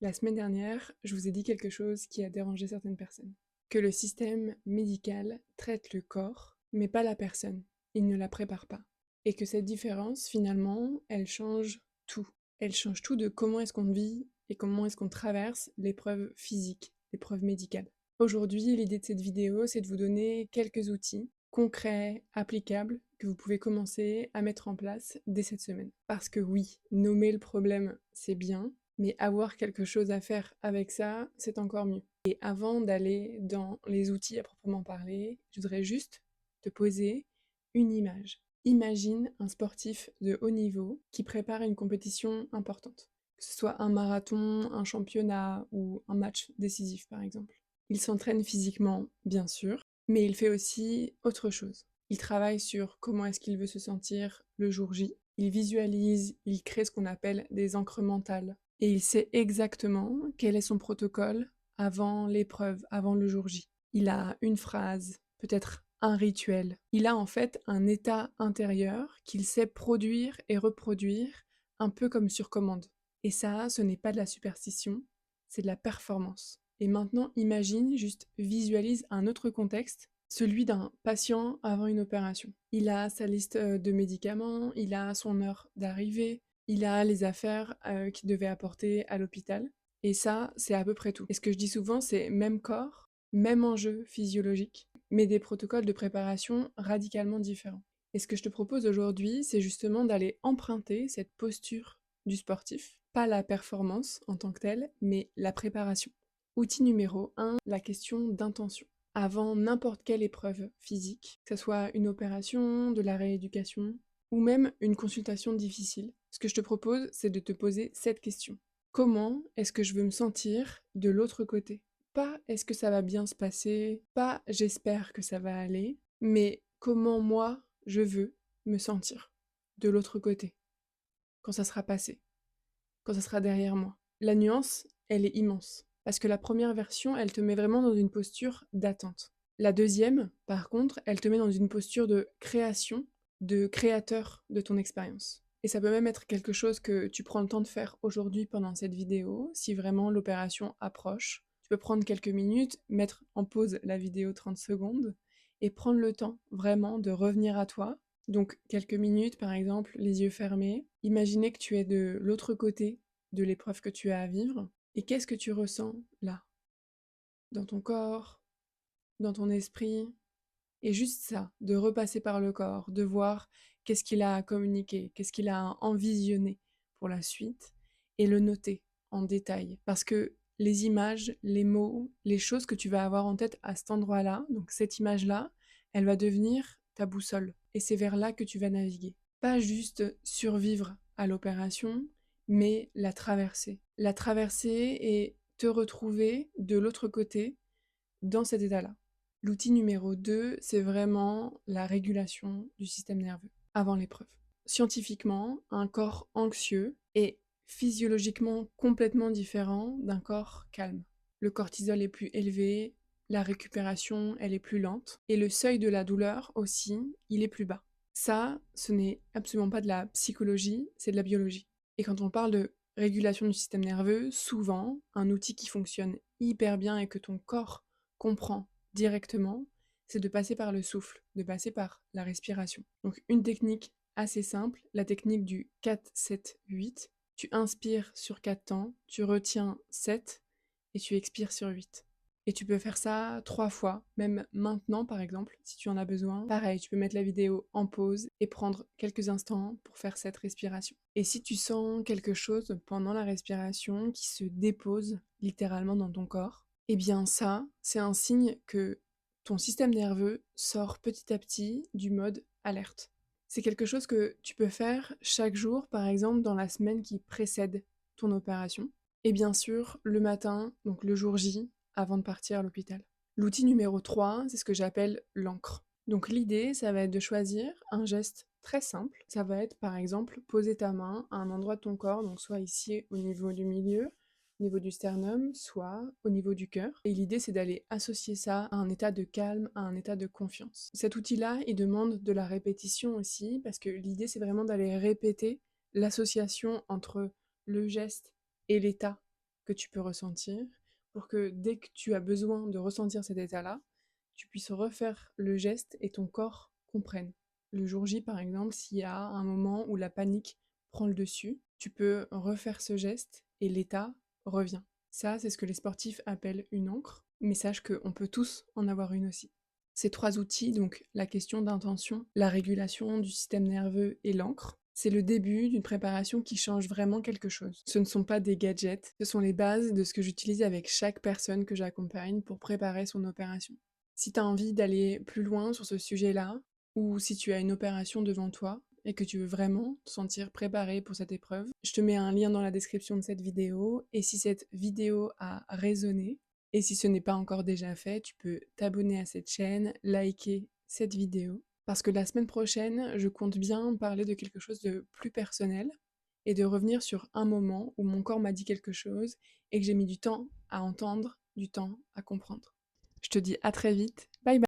La semaine dernière, je vous ai dit quelque chose qui a dérangé certaines personnes. Que le système médical traite le corps, mais pas la personne. Il ne la prépare pas. Et que cette différence, finalement, elle change tout. Elle change tout de comment est-ce qu'on vit et comment est-ce qu'on traverse l'épreuve physique, l'épreuve médicale. Aujourd'hui, l'idée de cette vidéo, c'est de vous donner quelques outils concrets, applicables, que vous pouvez commencer à mettre en place dès cette semaine. Parce que oui, nommer le problème, c'est bien, mais avoir quelque chose à faire avec ça, c'est encore mieux. Et avant d'aller dans les outils à proprement parler, je voudrais juste te poser une image. Imagine un sportif de haut niveau qui prépare une compétition importante, que ce soit un marathon, un championnat ou un match décisif par exemple. Il s'entraîne physiquement, bien sûr, mais il fait aussi autre chose. Il travaille sur comment est-ce qu'il veut se sentir le jour J. Il visualise, il crée ce qu'on appelle des ancres mentales. Et il sait exactement quel est son protocole avant l'épreuve, avant le jour J. Il a une phrase, peut-être un rituel. Il a en fait un état intérieur qu'il sait produire et reproduire un peu comme sur commande. Et ça, ce n'est pas de la superstition, c'est de la performance. Et maintenant, imagine, juste visualise un autre contexte, celui d'un patient avant une opération. Il a sa liste de médicaments, il a son heure d'arrivée, il a les affaires qu'il devait apporter à l'hôpital. Et ça, c'est à peu près tout. Et ce que je dis souvent, c'est même corps, même enjeu physiologique, mais des protocoles de préparation radicalement différents. Et ce que je te propose aujourd'hui, c'est justement d'aller emprunter cette posture du sportif, pas la performance en tant que telle, mais la préparation. Outil numéro 1, la question d'intention. Avant n'importe quelle épreuve physique, que ce soit une opération, de la rééducation, ou même une consultation difficile, ce que je te propose, c'est de te poser cette question. Comment est-ce que je veux me sentir de l'autre côté? Pas est-ce que ça va bien se passer, pas j'espère que ça va aller, mais comment moi je veux me sentir de l'autre côté, quand ça sera passé, quand ça sera derrière moi. La nuance, elle est immense, parce que la première version, elle te met vraiment dans une posture d'attente. La deuxième, par contre, elle te met dans une posture de création, de créateur de ton expérience. Et ça peut même être quelque chose que tu prends le temps de faire aujourd'hui pendant cette vidéo, si vraiment l'opération approche. Tu peux prendre quelques minutes, mettre en pause la vidéo 30 secondes, et prendre le temps vraiment de revenir à toi. Donc quelques minutes, par exemple, les yeux fermés. Imaginez que tu es de l'autre côté de l'épreuve que tu as à vivre. Et qu'est-ce que tu ressens là? Dans ton corps, dans ton esprit? Et juste ça, de repasser par le corps, de voir qu'est-ce qu'il a à communiquer, qu'est-ce qu'il a à envisionner pour la suite, et le noter en détail. Parce que les images, les mots, les choses que tu vas avoir en tête à cet endroit-là, donc cette image-là, elle va devenir ta boussole. Et c'est vers là que tu vas naviguer. Pas juste survivre à l'opération, mais la traverser. La traverser et te retrouver de l'autre côté dans cet état-là. L'outil numéro 2, c'est vraiment la régulation du système nerveux avant l'épreuve. Scientifiquement, un corps anxieux est physiologiquement complètement différent d'un corps calme. Le cortisol est plus élevé, la récupération, elle est plus lente, et le seuil de la douleur aussi, il est plus bas. Ça, ce n'est absolument pas de la psychologie, c'est de la biologie. Et quand on parle de régulation du système nerveux, souvent, un outil qui fonctionne hyper bien et que ton corps comprend directement, c'est de passer par le souffle, de passer par la respiration. Donc une technique assez simple, la technique du 4-7-8. Tu inspires sur 4 temps, tu retiens 7 et tu expires sur 8. Et tu peux faire ça 3 fois, même maintenant par exemple, si tu en as besoin. Pareil, tu peux mettre la vidéo en pause et prendre quelques instants pour faire cette respiration. Et si tu sens quelque chose pendant la respiration qui se dépose littéralement dans ton corps, eh bien ça, c'est un signe que ton système nerveux sort petit à petit du mode alerte. C'est quelque chose que tu peux faire chaque jour, par exemple dans la semaine qui précède ton opération. Et bien sûr, le matin, donc le jour J, avant de partir à l'hôpital. L'outil numéro 3, c'est ce que j'appelle l'encre. Donc l'idée, ça va être de choisir un geste très simple. Ça va être par exemple poser ta main à un endroit de ton corps, donc soit ici au niveau du milieu, au niveau du sternum, soit au niveau du cœur. Et l'idée, c'est d'aller associer ça à un état de calme, à un état de confiance. Cet outil-là, il demande de la répétition aussi, parce que l'idée, c'est vraiment d'aller répéter l'association entre le geste et l'état que tu peux ressentir pour que dès que tu as besoin de ressentir cet état-là, tu puisses refaire le geste et ton corps comprenne. Le jour J, par exemple, s'il y a un moment où la panique prend le dessus, tu peux refaire ce geste et l'état revient. Ça, c'est ce que les sportifs appellent une ancre, mais sache qu'on peut tous en avoir une aussi. Ces 3 outils, donc la question d'intention, la régulation du système nerveux et l'encre, c'est le début d'une préparation qui change vraiment quelque chose. Ce ne sont pas des gadgets, ce sont les bases de ce que j'utilise avec chaque personne que j'accompagne pour préparer son opération. Si tu as envie d'aller plus loin sur ce sujet-là, ou si tu as une opération devant toi et que tu veux vraiment te sentir préparé pour cette épreuve, je te mets un lien dans la description de cette vidéo, et si cette vidéo a résonné, et si ce n'est pas encore déjà fait, tu peux t'abonner à cette chaîne, liker cette vidéo, parce que la semaine prochaine, je compte bien parler de quelque chose de plus personnel et de revenir sur un moment où mon corps m'a dit quelque chose et que j'ai mis du temps à entendre, du temps à comprendre. Je te dis à très vite